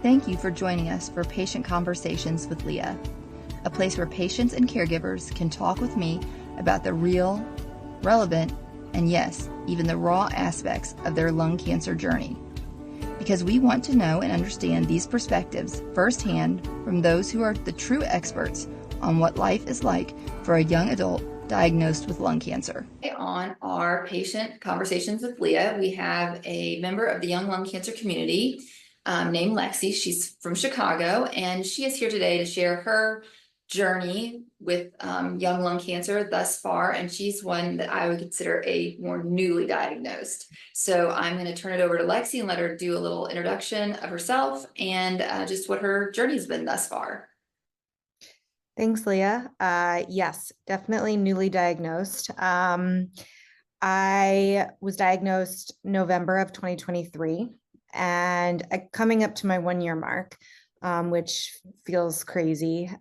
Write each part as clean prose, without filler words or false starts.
Thank you for joining us for Patient Conversations with Leah, a place where patients and caregivers can talk with me about the real, relevant, and yes, even the raw aspects of their lung cancer journey. Because we want to know and understand these perspectives firsthand from those who are the true experts on what life is like for a young adult diagnosed with lung cancer. On our Patient Conversations with Leah, we have a member of the young lung cancer community named Lexi. She's from Chicago, and she is here today to share her journey with young lung cancer thus far, and she's one that I would consider a more newly diagnosed. So I'm going to turn it over to Lexi and let her do a little introduction of herself and just what her journey has been thus far. Thanks, Leah. Yes, definitely newly diagnosed. I was diagnosed November of 2023, and coming up to my 1-year mark, which feels crazy.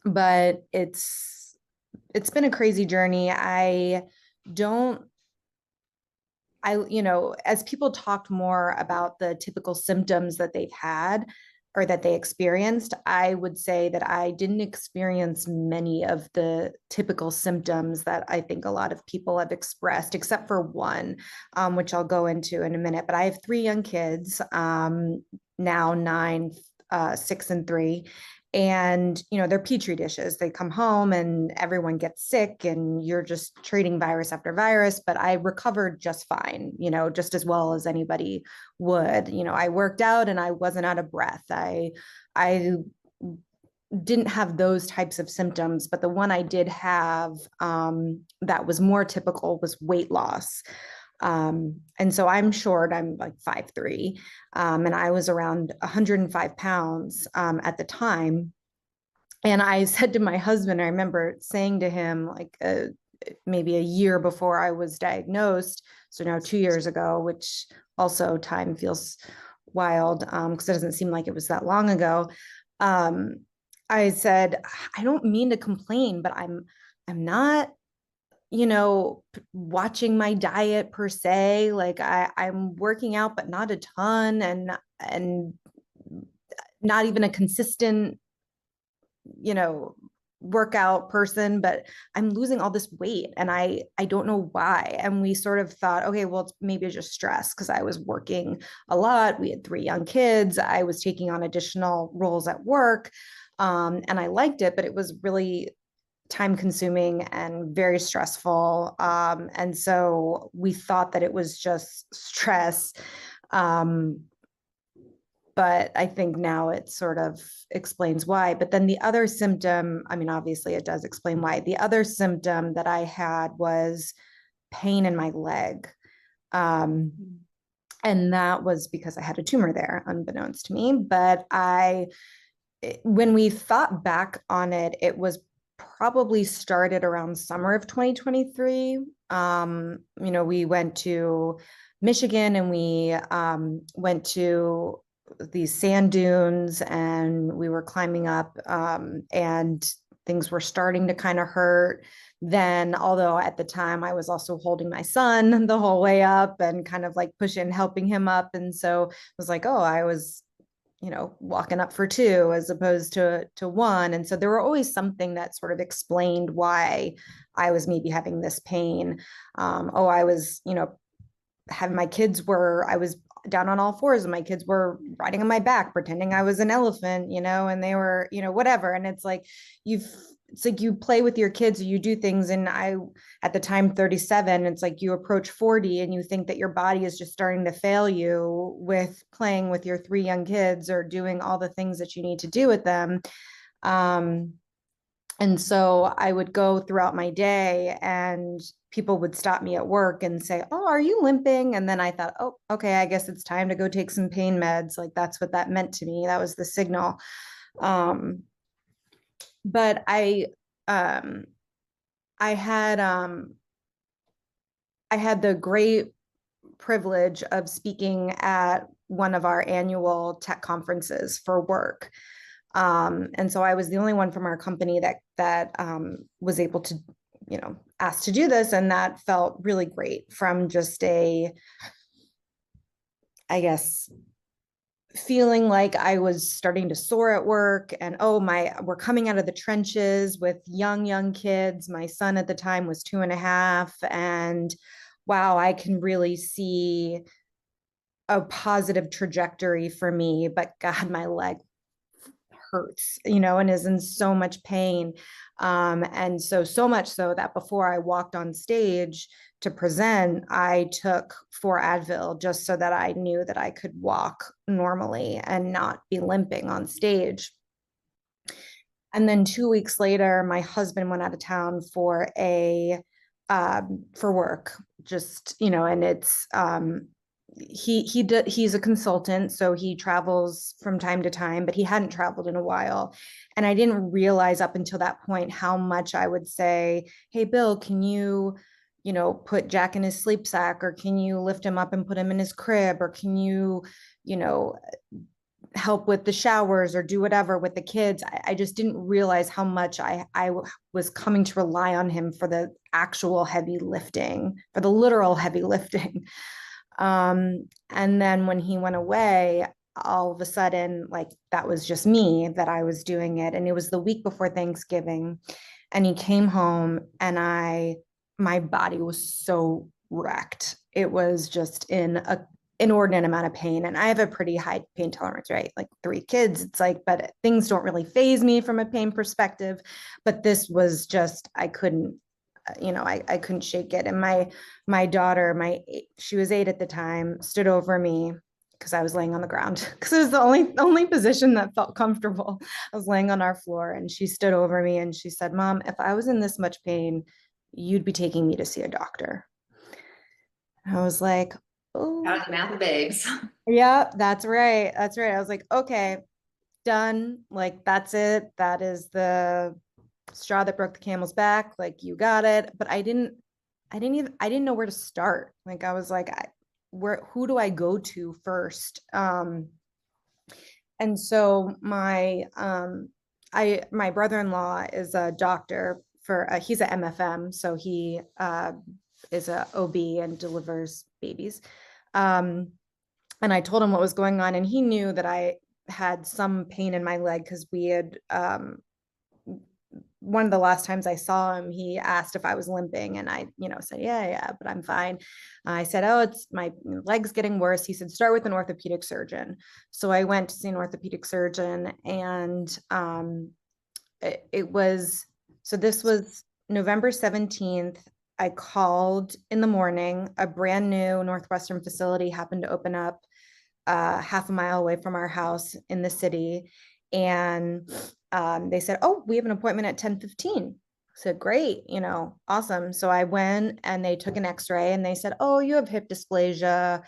But it's been a crazy journey. As people talked more about the typical symptoms that they've had or that they experienced, I would say that I didn't experience many of the typical symptoms that I think a lot of people have expressed, except for one, which I'll go into in a minute. But I have 3 young kids, now 9, 6, and 3. And, they're petri dishes. They come home and everyone gets sick and you're just treating virus after virus, but I recovered just fine, just as well as anybody would. I worked out and I wasn't out of breath. I didn't have those types of symptoms, but the one I did have that was more typical was weight loss. And so I'm short, I'm like 5'3", and I was around 105 pounds, at the time. And I said to my husband, I remember saying to him like, maybe a year before I was diagnosed. So now 2 years ago, which also time feels wild, because it doesn't seem like it was that long ago. I said, I don't mean to complain, but I'm not, watching my diet per se. Like I'm working out, but not a ton, and not even a consistent, workout person, but I'm losing all this weight and I don't know why. And we sort of thought, okay, well, it's maybe just stress, because I was working a lot. We had 3 young kids. I was taking on additional roles at work. And I liked it, but it was really time consuming and very stressful. And so we thought that it was just stress. But I think now it sort of explains why. But then the other symptom, obviously it does explain why. The other symptom that I had was pain in my leg. And that was because I had a tumor there, unbeknownst to me. But when we thought back on it, it was probably started around summer of 2023. We went to Michigan and we went to these sand dunes and we were climbing up, and things were starting to kind of hurt. Then, although at the time I was also holding my son the whole way up and kind of like helping him up. And so it was like, oh, I was walking up for 2 as opposed to 1. And so there were always something that sort of explained why I was maybe having this pain. I was, I was down on all 4s and my kids were riding on my back, pretending I was an elephant, and they were, whatever. And it's like, you play with your kids, or you do things. And I, at the time, 37, it's like you approach 40 and you think that your body is just starting to fail you with playing with your 3 young kids or doing all the things that you need to do with them. And so I would go throughout my day and people would stop me at work and say, oh, are you limping? And then I thought, oh, okay, I guess it's time to go take some pain meds. Like that's what that meant to me. That was the signal. But I had the great privilege of speaking at one of our annual tech conferences for work. And so I was the only one from our company that was able to, asked to do this. And that felt really great from just I guess, feeling like I was starting to soar at work, and we're coming out of the trenches with young kids. My son at the time was 2.5, and wow, I can really see a positive trajectory for me, but God, my leg hurts, and is in so much pain. And so much so that before I walked on stage to present, I took 4 Advil just so that I knew that I could walk normally and not be limping on stage. And then 2 weeks later, my husband went out of town for work, just, and it's, he's a consultant, so he travels from time to time, but he hadn't traveled in a while. And I didn't realize up until that point how much I would say, hey, Bill, can you put Jack in his sleep sack, or can you lift him up and put him in his crib, or can you help with the showers or do whatever with the kids. I just didn't realize how much I was coming to rely on him for the actual heavy lifting, for the literal heavy lifting. And then when he went away, all of a sudden, like, that was just me, that I was doing it. And it was the week before Thanksgiving. And he came home, and my body was so wrecked. It was just in a inordinate amount of pain. And I have a pretty high pain tolerance, right? Like 3 kids. It's like, but things don't really faze me from a pain perspective. But this was just, I couldn't, I couldn't shake it. And my daughter, she was 8 at the time, stood over me, because I was laying on the ground, because it was the only position that felt comfortable. I was laying on our floor, and she stood over me and she said, Mom, if I was in this much pain, you'd be taking me to see a doctor. And I was like, oh, out of the mouth of babes. Yeah, that's right. That's right. I was like, okay, done. Like, that's it. That is the straw that broke the camel's back. Like, you got it. But I didn't know where to start. Like, I was like, who do I go to first? And so my brother-in-law is a doctor he's a MFM. So he is a OB and delivers babies. And I told him what was going on, and he knew that I had some pain in my leg, because we had, one of the last times I saw him, he asked if I was limping, and I, said, yeah, but I'm fine. I said, oh, it's my leg's getting worse. He said, start with an orthopedic surgeon. So I went to see an orthopedic surgeon, and this was November 17th. I called in the morning. A brand new Northwestern facility happened to open up half a mile away from our house in the city. And they said, oh, we have an appointment at 10:15. I said, great, awesome. So I went, and they took an x-ray, and they said, oh, you have hip dysplasia.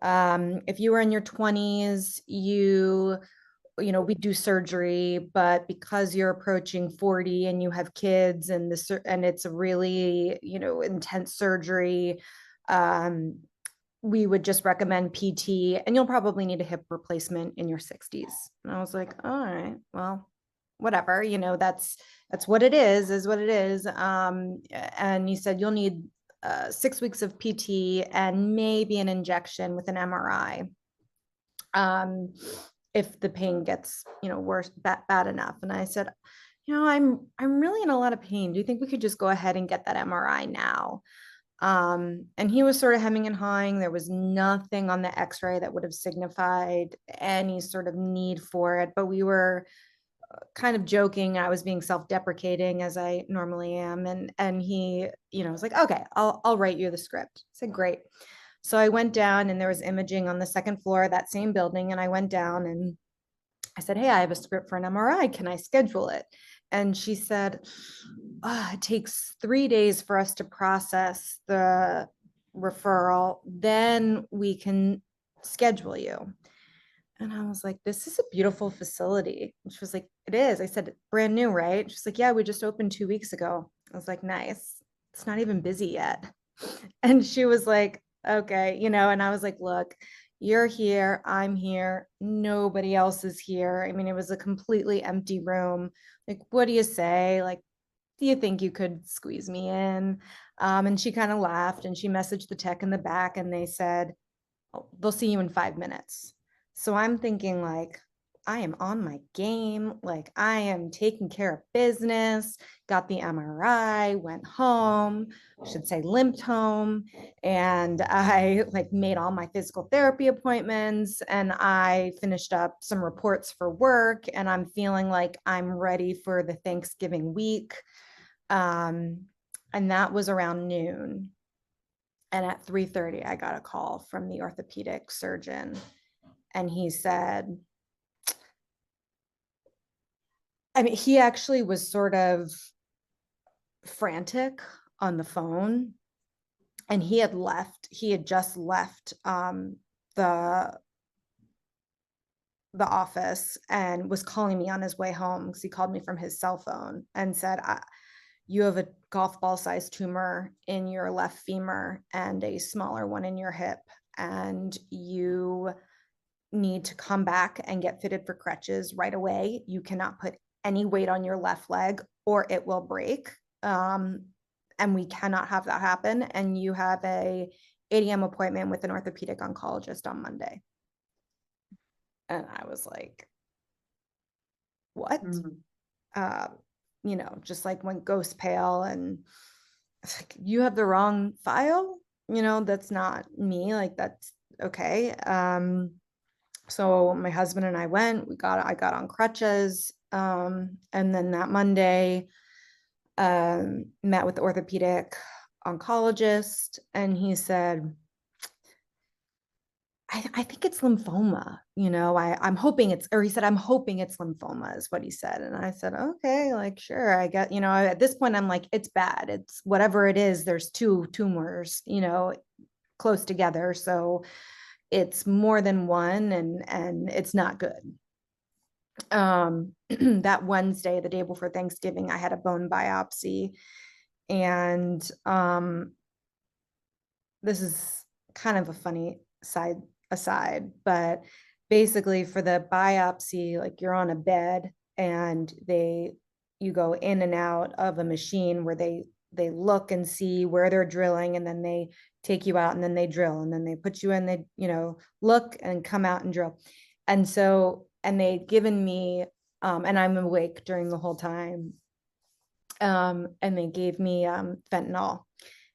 If you were in your 20s, we do surgery, but because you're approaching 40 and you have kids, and it's a really, intense surgery, we would just recommend PT, and you'll probably need a hip replacement in your 60s. And I was like, all right, well, whatever, that's what it is what it is. And he said, you'll need 6 weeks of PT and maybe an injection with an MRI. If the pain gets, worse, bad enough. And I said, I'm really in a lot of pain. Do you think we could just go ahead and get that MRI now? And he was sort of hemming and hawing. There was nothing on the x-ray that would have signified any sort of need for it, but we were kind of joking. I was being self-deprecating, as I normally am. And he, was like, okay, I'll write you the script. I said, great. So I went down, and there was imaging on the 2nd floor of that same building. And I went down, and I said, hey, I have a script for an MRI. Can I schedule it? And she said, it takes 3 days for us to process the referral. Then we can schedule you. And I was like, this is a beautiful facility. And she was like, it is. I said, brand new, right? She's like, yeah, we just opened 2 weeks ago. I was like, nice. It's not even busy yet. And she was like, okay, and I was like, look, you're here, I'm here, nobody else is here. I mean, it was a completely empty room. Like, what do you say? Like, do you think you could squeeze me in? And she kind of laughed, and she messaged the tech in the back, and they said, oh, they'll see you in 5 minutes. So I'm thinking like, I am on my game. Like I am taking care of business, got the MRI, went home, I should say limped home. And I like made all my physical therapy appointments and I finished up some reports for work and I'm feeling like I'm ready for the Thanksgiving week. And that was around noon. And at 3:30, I got a call from the orthopedic surgeon and he said, I mean, he actually was sort of frantic on the phone and he had just left the office and was calling me on his way home because he called me from his cell phone and said, you have a golf ball sized tumor in your left femur and a smaller one in your hip, and you need to come back and get fitted for crutches right away. You cannot put any weight on your left leg or it will break. And we cannot have that happen. And you have a 8 a.m. appointment with an orthopedic oncologist on Monday. And I was like, what? You know, just like went ghost pale and like, you have the wrong file, you know, that's not me. Like, that's okay. So my husband and I went, I got on crutches. And then that Monday, met with the orthopedic oncologist and he said, I think it's lymphoma, you know, I'm hoping he said, I'm hoping it's lymphoma is what he said. And I said, okay, like, sure. I get, you know, at this point I'm like, it's bad. It's whatever it is. There's 2 tumors, you know, close together. So it's more than one and it's not good. That Wednesday, the day before Thanksgiving, I had a bone biopsy and, this is kind of a funny aside, but basically for the biopsy, like you're on a bed and you go in and out of a machine where they look and see where they're drilling and then they take you out and then they drill and then they put you in, they, you know, look and come out and drill. And so, and they'd given me, and I'm awake during the whole time. And they gave me fentanyl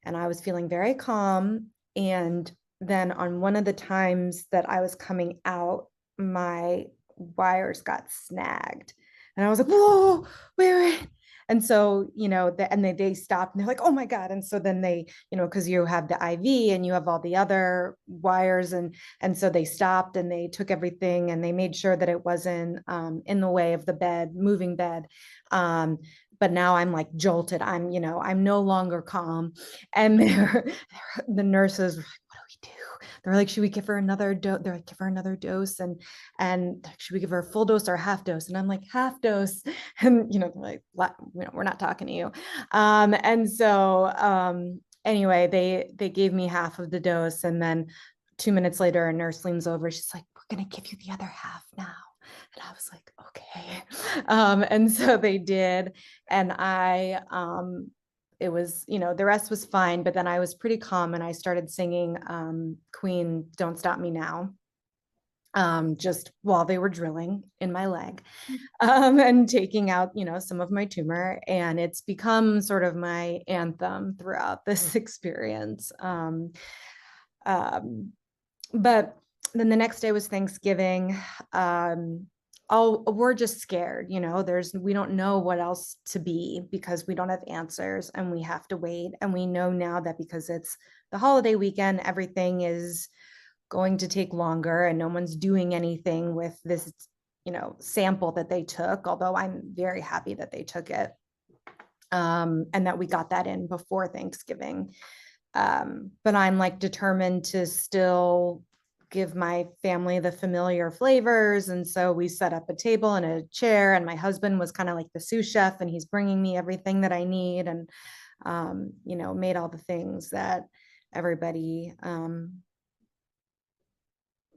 and I was feeling very calm. And then on one of the times that I was coming out, my wires got snagged. And I was like, whoa, wait. And so, you know, they stopped and they're like, oh my God. And so then they, you know, because you have the IV and you have all the other wires. And so they stopped and they took everything and they made sure that it wasn't in the way of the bed, moving bed. But now I'm like jolted. I'm, you know, I'm no longer calm. And the nurses were like, what do we do? They're like, should we give her another dose? They're like, give her another dose. And should we give her a full dose or half dose? And I'm like, half dose. And, you know, they're like, you know, we're not talking to you. And so anyway, they gave me half of the dose. And then 2 minutes later, a nurse leans over. She's like, we're going to give you the other half now. And I was like, okay. And so they did. And it was, you know, the rest was fine, but then I was pretty calm and I started singing Queen, Don't Stop Me Now, just while they were drilling in my leg and taking out, you know, some of my tumor. And it's become sort of my anthem throughout this experience. But then the next day was Thanksgiving. We're just scared, you know, we don't know what else to be because we don't have answers and we have to wait. And we know now that because it's the holiday weekend, everything is going to take longer and no one's doing anything with this, you know, sample that they took, although I'm very happy that they took it. And that we got that in before Thanksgiving. But I'm like determined to still give my family the familiar flavors. And so we set up a table and a chair and my husband was kind of like the sous chef and he's bringing me everything that I need and, you know, made all the things that everybody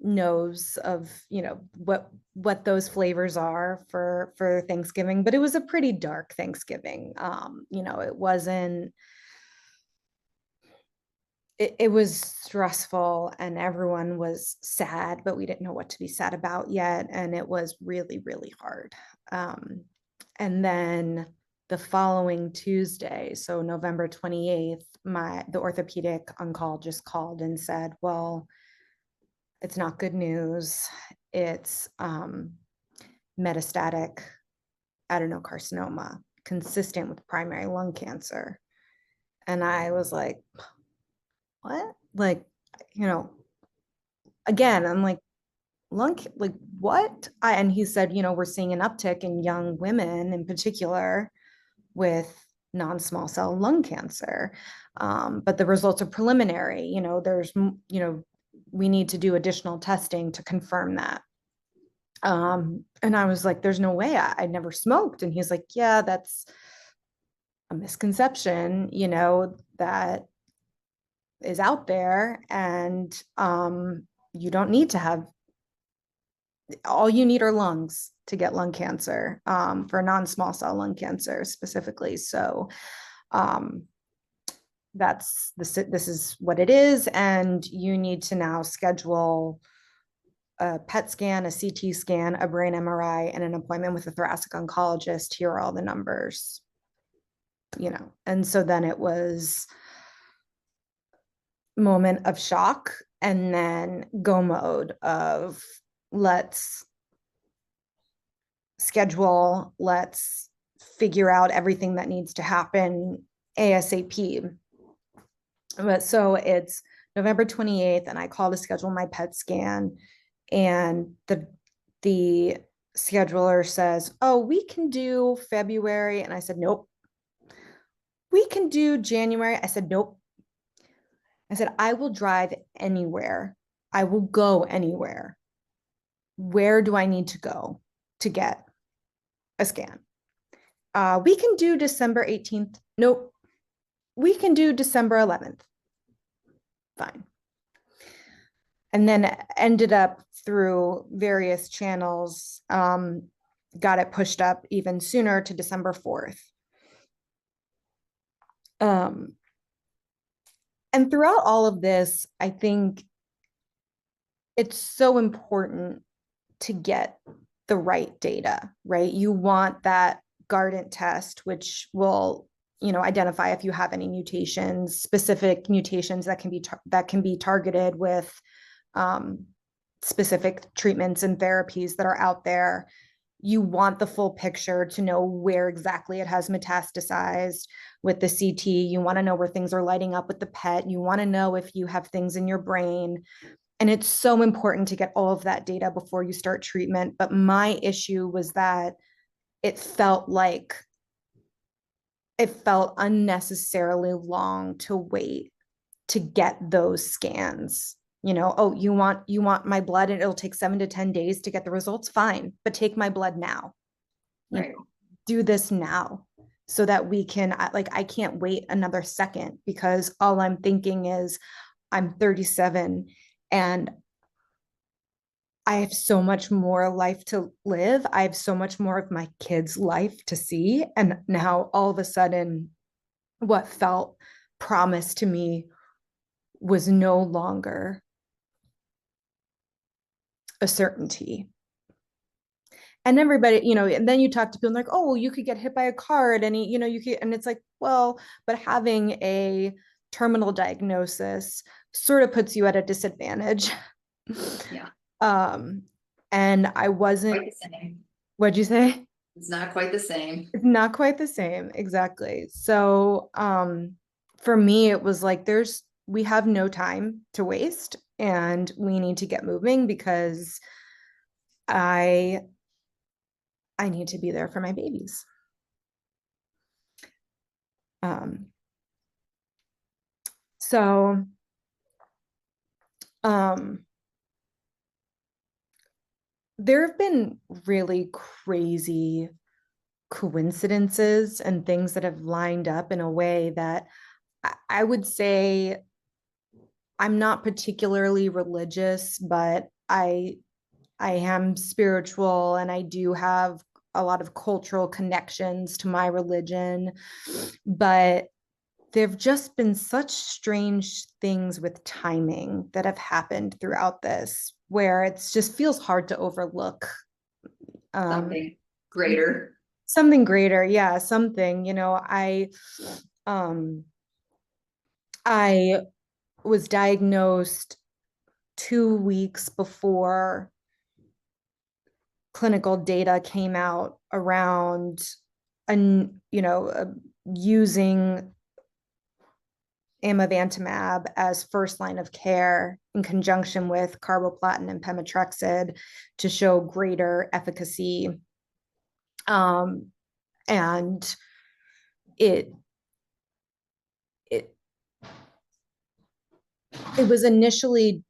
knows of, you know, what those flavors are for Thanksgiving. But it was a pretty dark Thanksgiving. You know, it wasn't, it was stressful and everyone was sad, but we didn't know what to be sad about yet. And it was really, really hard. And then the following Tuesday, so November 28th, the orthopedic oncologist called and said, well, it's not good news. It's metastatic adenocarcinoma consistent with primary lung cancer. And I was like, what? Like, again, I'm like, like what? And he said, we're seeing an uptick in young women in particular with non-small cell lung cancer. But the results are preliminary. We need to do additional testing to confirm that. And I was like, there's no way. I never smoked. And he's like, yeah, that's a misconception, that is out there. And you don't need to have, all you need are lungs to get lung cancer, for non-small cell lung cancer specifically. So this is what it is. And you need to now schedule a PET scan, a CT scan, a brain MRI, and an appointment with a thoracic oncologist. Here are all the numbers, And so then it was moment of shock and then go mode of let's schedule, let's figure out everything that needs to happen ASAP. But so it's November 28th and I call to schedule my PET scan, and the scheduler says, oh, we can do February. And I said, nope. We can do January. I said, nope. I said, I will drive anywhere. I will go anywhere. Where do I need to go to get a scan? We can do December 18th. Nope. We can do December 11th. Fine. And then ended up through various channels, got it pushed up even sooner to December 4th. And throughout all of this, I think it's so important to get the right data, right? You want that Guardant test, which will, identify if you have any mutations, specific mutations that can be targeted with specific treatments and therapies that are out there. You want the full picture to know where exactly it has metastasized. With the CT, you want to know where things are lighting up with the PET. You want to know if you have things in your brain. And it's so important to get all of that data before you start treatment. But my issue was that it felt unnecessarily long to wait to get those scans. Oh, you want my blood and it'll take 7 to 10 days to get the results. Fine, but take my blood now. Right. Do this now so that we can, I can't wait another second, because all I'm thinking is I'm 37 and I have so much more life to live. I have so much more of my kids' life to see. And now all of a sudden, what felt promised to me was no longer a certainty. And everybody, and then you talk to people like, oh, well, you could get hit by a car at any, you could, and it's like, well, but having a terminal diagnosis sort of puts you at a disadvantage. Yeah. And I wasn't, Quite the same. What'd you say? It's not quite the same. It's not quite the same. Exactly. So, for me, it was like, we have no time to waste and we need to get moving, because I need to be there for my babies. So, there have been really crazy coincidences and things that have lined up in a way that I would say I'm not particularly religious, but I am spiritual, and I do have a lot of cultural connections to my religion. But there've just been such strange things with timing that have happened throughout this, where it's just feels hard to overlook. Something greater. Something greater. Yeah. Something, I was diagnosed 2 weeks before clinical data came out around, using amivantamab as first line of care in conjunction with carboplatin and pemetrexed to show greater efficacy. And it was initially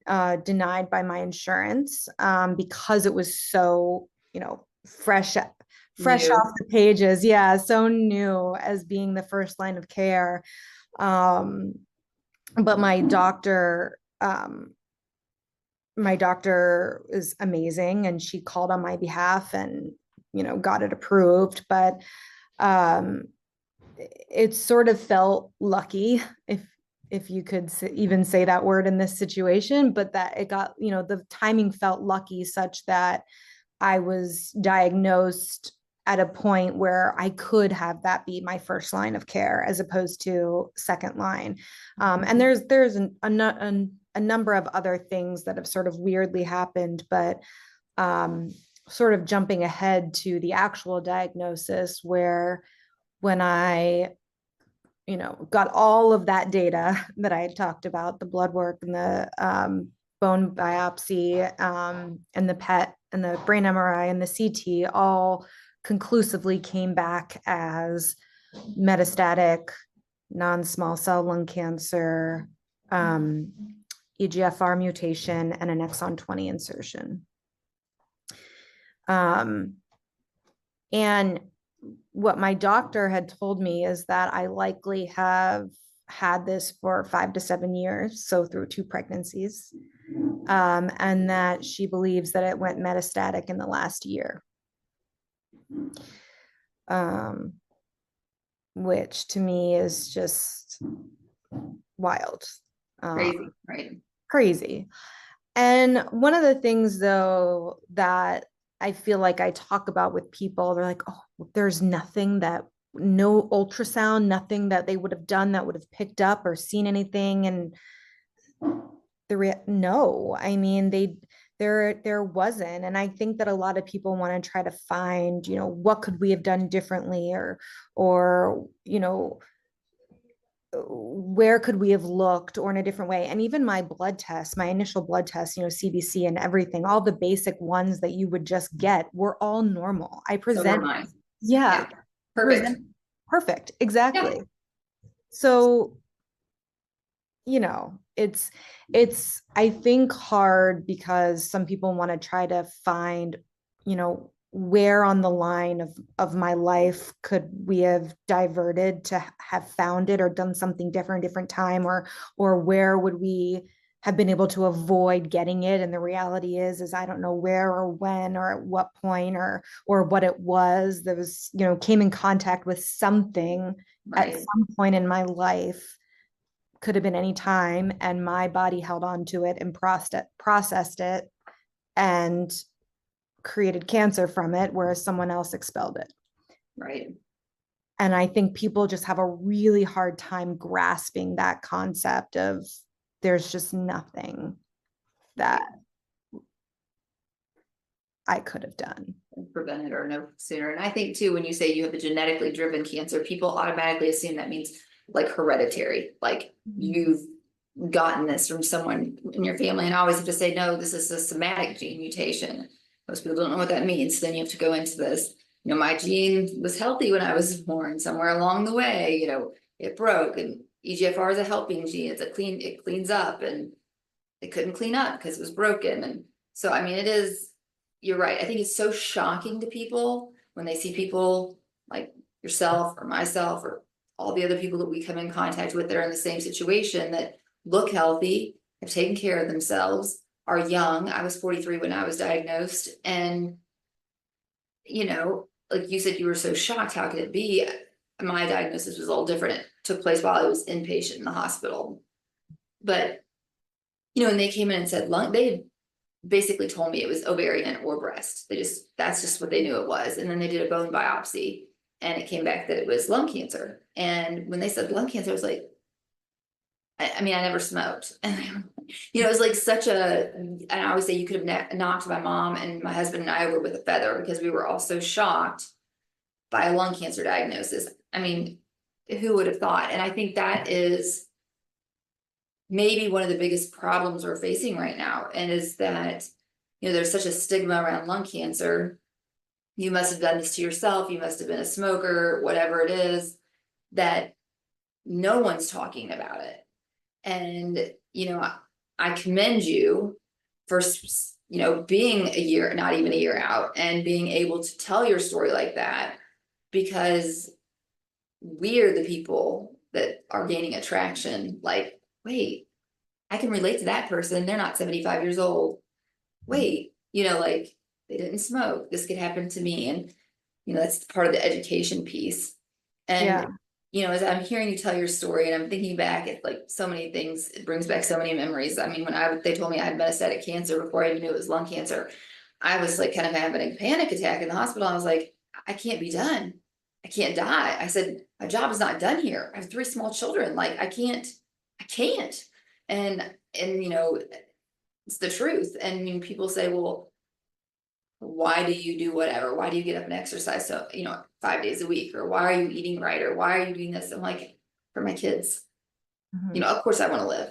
denied by my insurance because it was so, fresh off the pages. Yeah, so new as being the first line of care. But my doctor is amazing, and she called on my behalf and, got it approved. But it sort of felt lucky, if you could even say that word in this situation, but that it got, the timing felt lucky such that I was diagnosed at a point where I could have that be my first line of care as opposed to second line. And there's a number of other things that have sort of weirdly happened, but sort of jumping ahead to the actual diagnosis, where when I got all of that data that I had talked about, the blood work and the bone biopsy and the PET and the brain MRI and the CT all conclusively came back as metastatic non-small cell lung cancer, EGFR mutation, and an exon 20 insertion. And what my doctor had told me is that I likely have had this for 5 to 7 years, so through 2 pregnancies, and that she believes that it went metastatic in the last year, which to me is just wild. Crazy, right? Crazy. And one of the things, though, that I feel like I talk about with people, they're like, oh, there's nothing that, no ultrasound, nothing that they would have done that would have picked up or seen anything. And no, I mean, there wasn't. And I think that a lot of people want to try to find, what could we have done differently, or, where could we have looked, or in a different way. And even my blood tests, my initial blood tests, CBC and everything, all the basic ones that you would just get were all normal. I present, yeah, perfect. Perfect. Exactly. Yeah. So, it's, I think, hard because some people want to try to find, where on the line of my life could we have diverted to have found it or done something different time, or where would we have been able to avoid getting it. And the reality is I don't know where or when or at what point or what it was that was, came in contact with something right at some point in my life. Could have been any time, and my body held on to it and processed it and created cancer from it, whereas someone else expelled it. Right. And I think people just have a really hard time grasping that concept of there's just nothing that I could have done. Prevent it or know sooner. And I think too, when you say you have a genetically driven cancer, people automatically assume that means like hereditary, like you've gotten this from someone in your family. And I always have to say, no, this is a somatic gene mutation. Most people don't know what that means. So then you have to go into this, my gene was healthy when I was born. Somewhere along the way, it broke, and EGFR is a helping gene. It cleans up, and it couldn't clean up because it was broken. And so, I mean, you're right. I think it's so shocking to people when they see people like yourself or myself or all the other people that we come in contact with that are in the same situation, that look healthy, have taken care of themselves, are young. I was 43 when I was diagnosed. And, like you said, you were so shocked. How could it be? my diagnosis was a little different. It took place while I was inpatient in the hospital. But, when they came in and said lung, they basically told me it was ovarian or breast. That's just what they knew it was. And then they did a bone biopsy and it came back that it was lung cancer. And when they said lung cancer, I was like, I mean, I never smoked. And, it was like and I always say you could have knocked my mom and my husband and I over with a feather because we were all so shocked by a lung cancer diagnosis. I mean, who would have thought? And I think that is maybe one of the biggest problems we're facing right now. And is that, there's such a stigma around lung cancer. You must have done this to yourself. You must have been a smoker, whatever it is, that no one's talking about it. And, I commend you for, being a year, not even a year out, and being able to tell your story like that, because we're the people that are gaining attraction. Like, wait, I can relate to that person. They're not 75 years old. Wait, like they didn't smoke. This could happen to me. And, that's part of the education piece. And, as I'm hearing you tell your story and I'm thinking back at like so many things, it brings back so many memories. I mean, when they told me I had metastatic cancer before I even knew it was lung cancer, I was like kind of having a panic attack in the hospital. I was like, I can't be done. I can't die. I said, my job is not done here. I have 3 small children. Like, I can't. And it's the truth. And people say, well, why do you do whatever? Why do you get up and exercise? So, 5 days a week, or why are you eating right? Or why are you doing this? I'm like, for my kids, of course I want to live,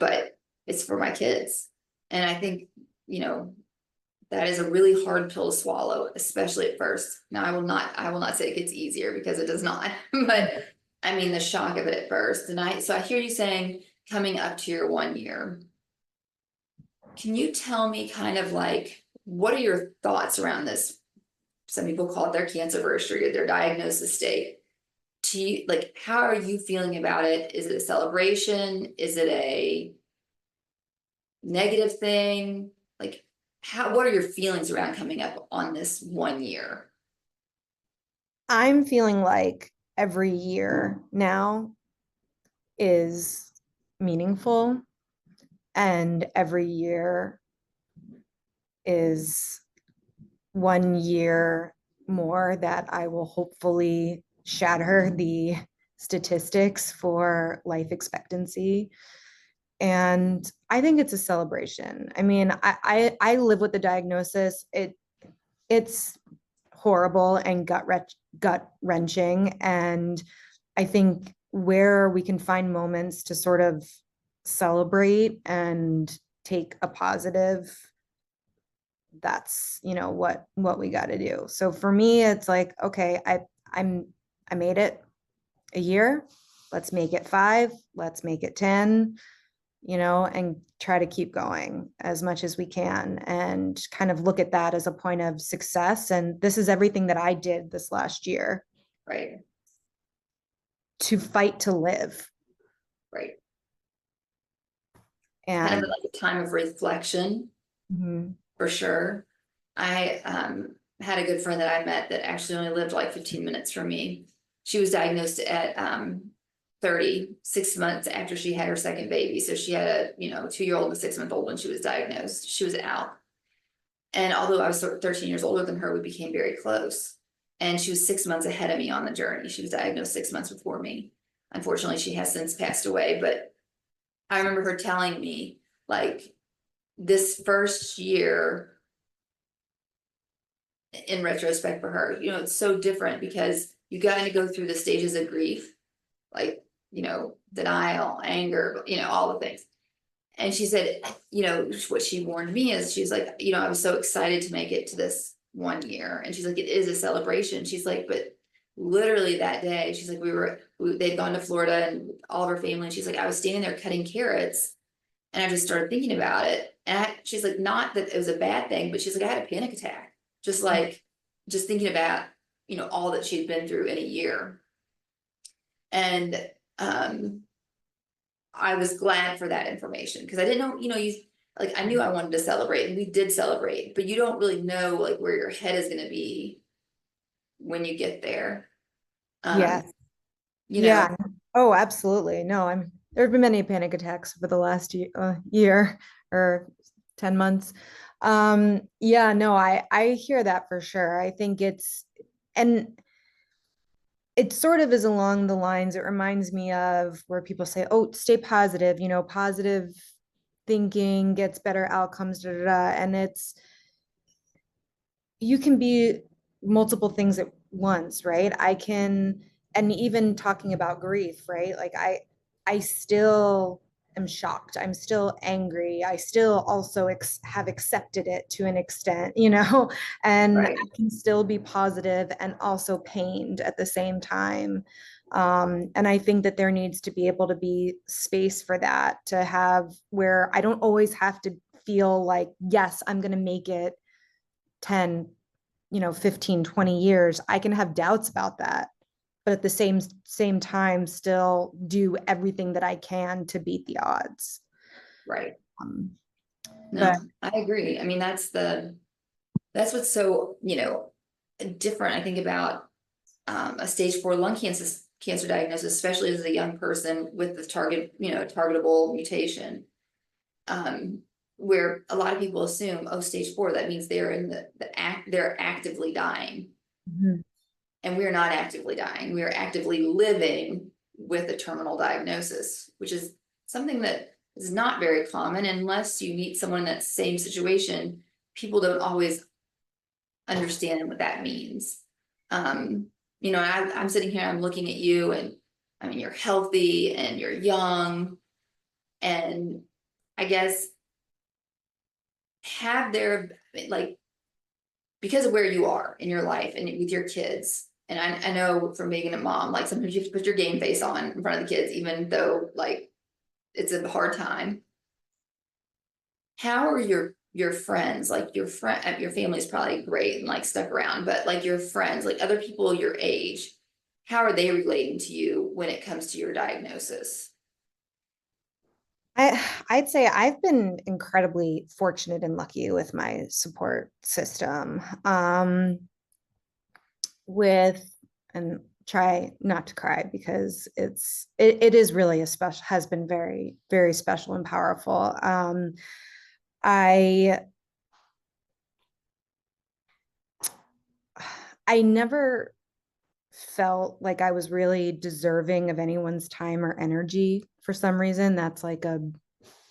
but it's for my kids. And I think, that is a really hard pill to swallow, especially at first. Now, I will not say it gets easier, because it does not, but I mean, the shock of it at first. And so I hear you saying coming up to your 1 year. Can you tell me kind of like, what are your thoughts around this? Some people call it their cancerversary, or their diagnosis state. Like, how are you feeling about it? Is it a celebration? Is it a negative thing? Like, what are your feelings around coming up on this 1 year? I'm feeling like every year now is meaningful, and every year is 1 year more that I will hopefully shatter the statistics for life expectancy. And I think it's a celebration. I mean, I live with the diagnosis. It's horrible and gut wrenching. And I think where we can find moments to sort of celebrate and take a positive, that's what we got to do. So for me, it's like, okay, I made it a year. Let's make it 5. Let's make it 10. And try to keep going as much as we can, and kind of look at that as a point of success. And this is everything that I did this last year, Right? To fight to live. Right. And kind of like a time of reflection. For sure. I had a good friend that I met that actually only lived like 15 minutes from me. She was diagnosed at 30, 6 months after she had her second baby. So she had a 2-year-old and a 6-month-old when she was diagnosed. She was out. And although I was 13 years older than her, we became very close. And she was 6 months ahead of me on the journey. She was diagnosed 6 months before me. Unfortunately, she has since passed away. But I remember her telling me, like, this first year, in retrospect for her, it's so different, because you got to go through the stages of grief, like, denial, anger, all the things. And she said, what she warned me is, she's like, I was so excited to make it to this 1 year. And she's like, it is a celebration. She's like, but literally that day, she's like, they'd gone to Florida and all of her family. And she's like, I was standing there cutting carrots, and I just started thinking about it. And she's like, not that it was a bad thing, but she's like, I had a panic attack. Just thinking about, all that she'd been through in a year. And I was glad for that information, because I didn't know, I knew I wanted to celebrate, and we did celebrate, but you don't really know like where your head is going to be when you get there. Yes. You know, Yeah. Oh, absolutely. No, there have been many panic attacks over the last year or 10 months. Yeah, no, I hear that for sure. I think and it sort of is along the lines, it reminds me of where people say, oh, stay positive, positive thinking gets better outcomes, da, da, da. And you can be multiple things at once, right? And even talking about grief, right? Like I still am shocked. I'm still angry. I still also have accepted it to an extent, and right. I can still be positive and also pained at the same time. And I think that there needs to be able to be space for that, to have where I don't always have to feel like, yes, I'm going to make it 10, 15, 20 years. I can have doubts about that, but at the same time still do everything that I can to beat the odds. Right. But No, I agree. I mean, that's what's so, different, I think, about a stage 4 lung cancer diagnosis, especially as a young person with the targetable mutation. Where a lot of people assume, oh, stage 4, that means they're in they're actively dying. mhm. And we're not actively dying. We are actively living with a terminal diagnosis, which is something that is not very common unless you meet someone in that same situation. People don't always understand what that means. I'm sitting here, I'm looking at you, and I mean, you're healthy and you're young. And I guess like, because of where you are in your life and with your kids, and I know from being a mom, like sometimes you have to put your game face on in front of the kids, even though like it's a hard time. How are your friends, like your family is probably great and like stuck around, but like your friends, like other people your age, how are they relating to you when it comes to your diagnosis? I'd say I've been incredibly fortunate and lucky with my support system. With and try not to cry because it is really has been very, very special and powerful. I I never felt like I was really deserving of anyone's time or energy for some reason. That's like a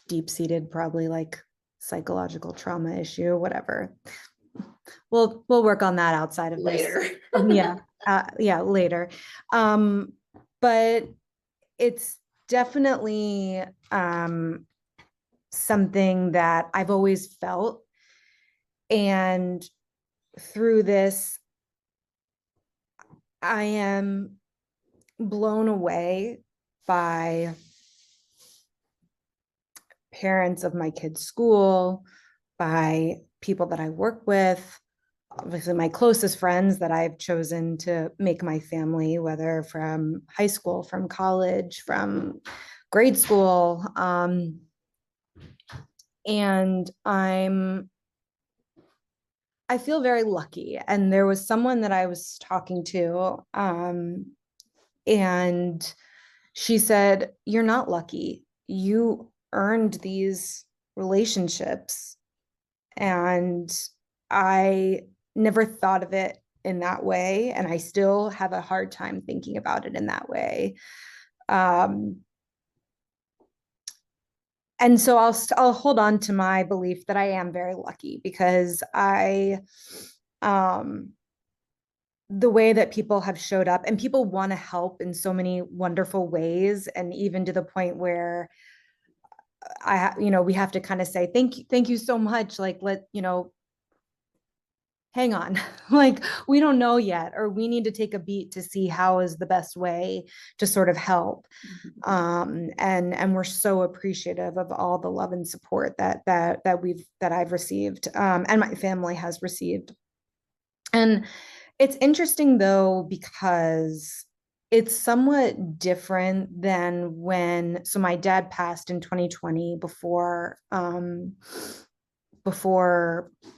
deep-seated, probably like psychological trauma issue, whatever. We'll work on that outside of Later. this. Yeah, later. But it's definitely something that I've always felt. And through this, I am blown away by parents of my kids' school, by people that I work with, obviously my closest friends that I've chosen to make my family, whether from high school, from college, from grade school. And I feel very lucky. And there was someone that I was talking to, and she said, "You're not lucky. You earned these relationships." And I never thought of it in that way. And I still have a hard time thinking about it in that way. And so I'll hold on to my belief that I am very lucky because the way that people have showed up and people want to help in so many wonderful ways, and even to the point where we have to kind of say thank you so much, like hang on, like we don't know yet, or we need to take a beat to see how is the best way to sort of help. And we're so appreciative of all the love and support that I've received, and my family has received. And it's interesting though, because it's somewhat different than so my dad passed in 2020 before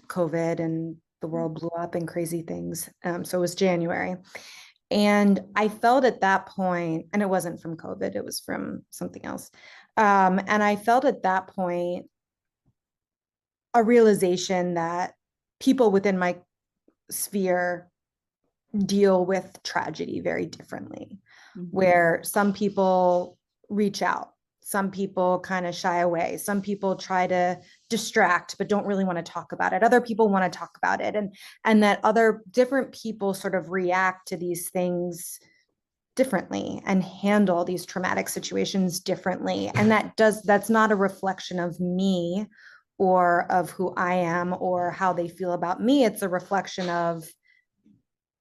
COVID and the world blew up and crazy things. So it was January. And I felt at that point, and it wasn't from COVID, it was from something else. And I felt at that point a realization that people within my sphere deal with tragedy very differently, where some people reach out, some people kind of shy away, some people try to distract but don't really want to talk about it, other people want to talk about it, and that other different people sort of react to these things differently and handle these traumatic situations differently. And that's not a reflection of me or of who I am or how they feel about me. It's a reflection of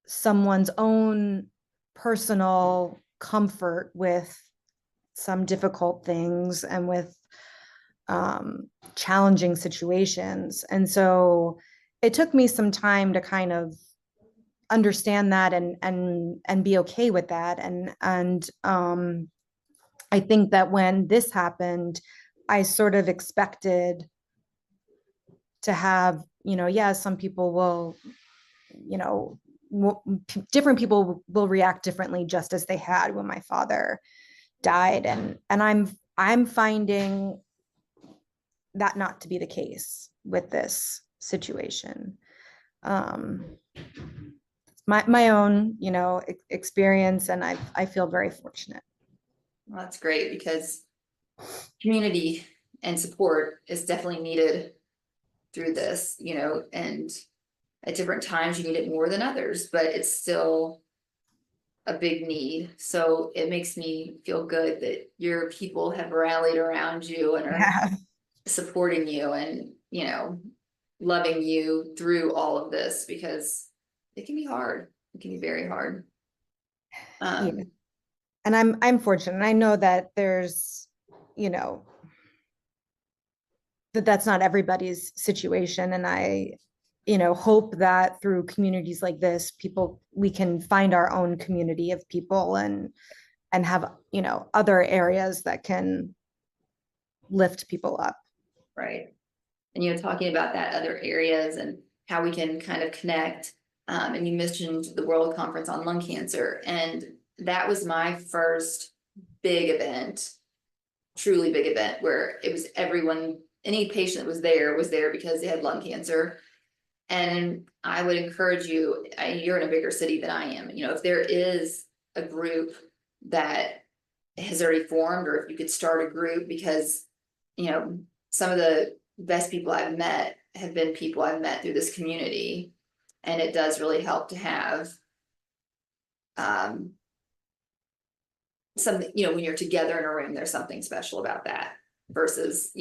someone's own personal comfort with some difficult things and with challenging situations. And so it took me some time to kind of understand that and be okay with that. And I think that when this happened, I sort of expected to have, yeah, some people will, different people will react differently, just as they had when my father died. And I'm finding that not to be the case with this situation. My own, experience, and I feel very fortunate. Well, that's great, because community and support is definitely needed through this, and at different times you need it more than others, but it's still a big need. So it makes me feel good that your people have rallied around you and are supporting you and, loving you through all of this, because it can be hard. It can be very hard. Yeah. And I'm fortunate. I know that there's, that's not everybody's situation. And I, hope that through communities like this, we can find our own community of people and have, other areas that can lift people up. Right. And, talking about that, other areas and how we can kind of connect. And you mentioned the World Conference on Lung Cancer, and that was my first big event, truly big event, where it was everyone, any patient that was there because they had lung cancer. And I would encourage you, you're in a bigger city than I am, if there is a group that has already formed, or if you could start a group, because, some of the best people I've met have been people I've met through this community. And it does really help to have something, when you're together in a room, there's something special about that versus,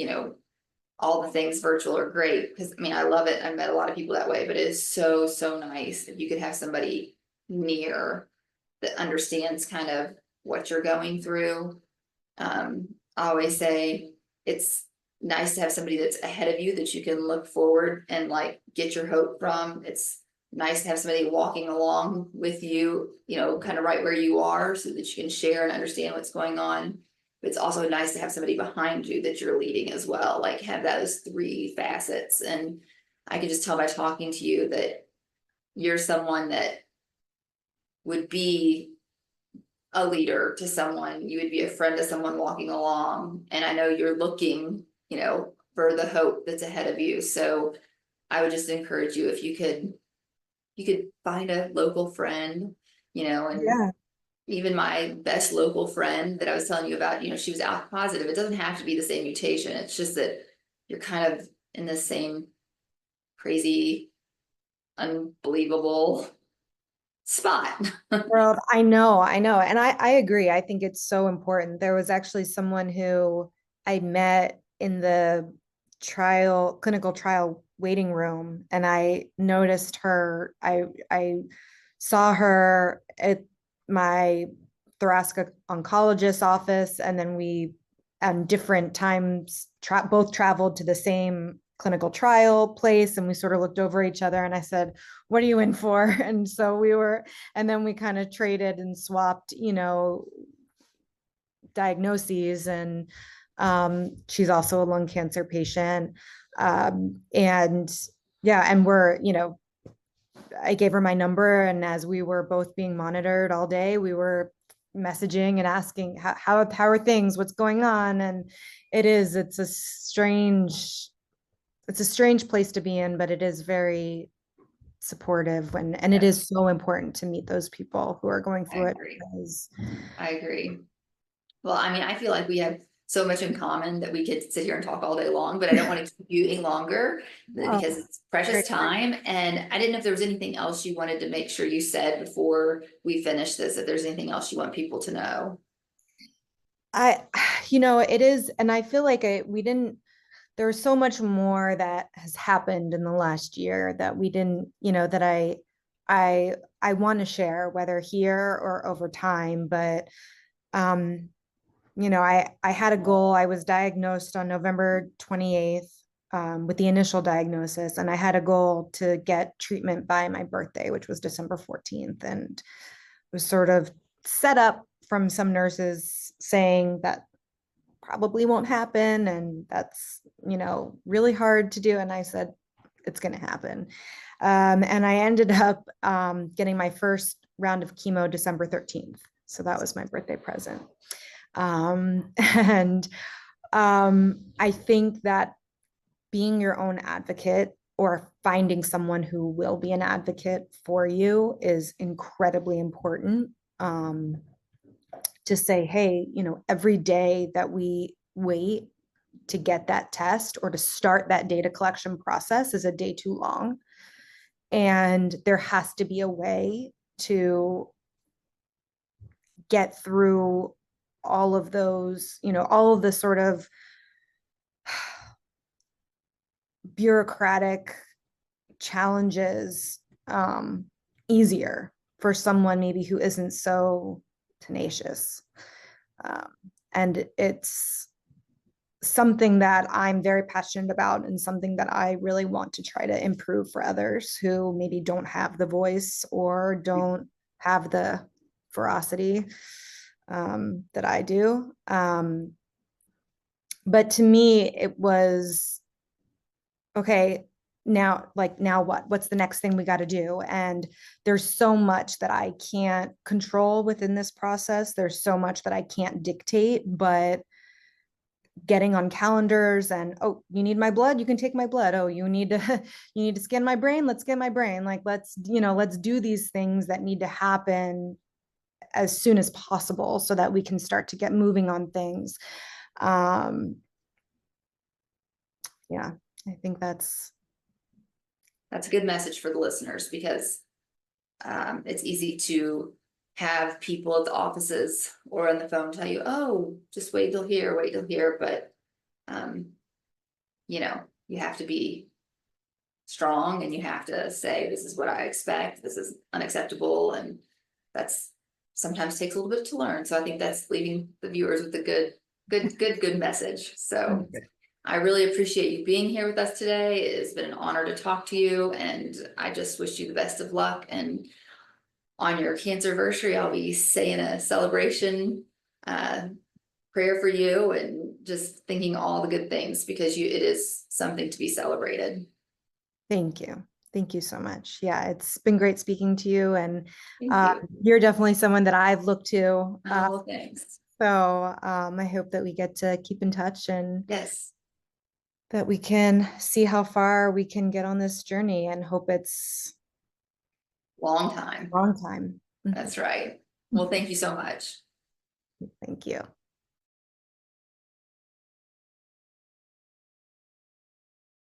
all the things virtual are great, because I love it. I've met a lot of people that way, but it is so, so nice if you could have somebody near that understands kind of what you're going through. I always say it's nice to have somebody that's ahead of you that you can look forward and like get your hope from. It's nice to have somebody walking along with you, kind of right where you are, so that you can share and understand what's going on. But it's also nice to have somebody behind you that you're leading as well, like have those three facets. And I can just tell by talking to you that you're someone that would be a leader to someone, you would be a friend to someone walking along. And I know you're looking, for the hope that's ahead of you. So I would just encourage you, if you could find a local friend, and Yeah. even my best local friend that I was telling you about, she was ALK positive. It doesn't have to be the same mutation. It's just that you're kind of in the same crazy, unbelievable spot. World. I know. And I agree. I think it's so important. There was actually someone who I met in the clinical trial waiting room, and I noticed her. I saw her at my thoracic oncologist office, and then we at different times both traveled to the same clinical trial place, and we sort of looked over each other, and I said, what are you in for? And so and then we kind of traded and swapped, diagnoses. And she's also a lung cancer patient. And yeah, and we're, I gave her my number, and as we were both being monitored all day, we were messaging and asking how are things, what's going on. And it's a strange place to be in, but it is very supportive and it is so important to meet those people who are going through it. I agree. Well, I mean, I feel like we have so much in common that we could sit here and talk all day long, but I don't want to keep you any longer because it's precious time. And I didn't know if there was anything else you wanted to make sure you said before we finish this, if there's anything else you want people to know. It is, and I feel like there's so much more that has happened in the last year that we didn't, that I want to share, whether here or over time. But, I had a goal. I was diagnosed on November 28th with the initial diagnosis, and I had a goal to get treatment by my birthday, which was December 14th. And it was sort of set up from some nurses saying that probably won't happen, and that's really hard to do. And I said it's going to happen, and I ended up getting my first round of chemo December 13th, so that was my birthday present. And I think that being your own advocate or finding someone who will be an advocate for you is incredibly important. To say, hey, every day that we wait to get that test or to start that data collection process is a day too long. And there has to be a way to get through all of those, all of the sort of bureaucratic challenges easier for someone maybe who isn't so tenacious. And it's something that I'm very passionate about and something that I really want to try to improve for others who maybe don't have the voice or don't have the ferocity that I do. But to me, it was, okay, now what's the next thing we got to do? And there's so much that I can't control within this process. There's so much that I can't dictate, but getting on calendars and, oh, you need my blood, you can take my blood. Oh, you need to scan my brain, let's scan my brain. Like, let's do these things that need to happen as soon as possible so that we can start to get moving on things. Yeah, I think that's a good message for the listeners, because it's easy to have people at the offices or on the phone tell you, oh, just wait till here, but you have to be strong and you have to say, this is what I expect, this is unacceptable, and that's sometimes takes a little bit to learn. So I think that's leaving the viewers with a good message. So I really appreciate you being here with us today. It's been an honor to talk to you, and I just wish you the best of luck. And on your cancerversary, I'll be saying a celebration prayer for you and just thinking all the good things, because it is something to be celebrated. Thank you. Thank you so much. Yeah, it's been great speaking to you, and you're definitely someone that I've looked to. Well, thanks. So I hope that we get to keep in touch, and yes, that we can see how far we can get on this journey, and hope it's long time. Long time. That's right. Well, thank you so much. Thank you.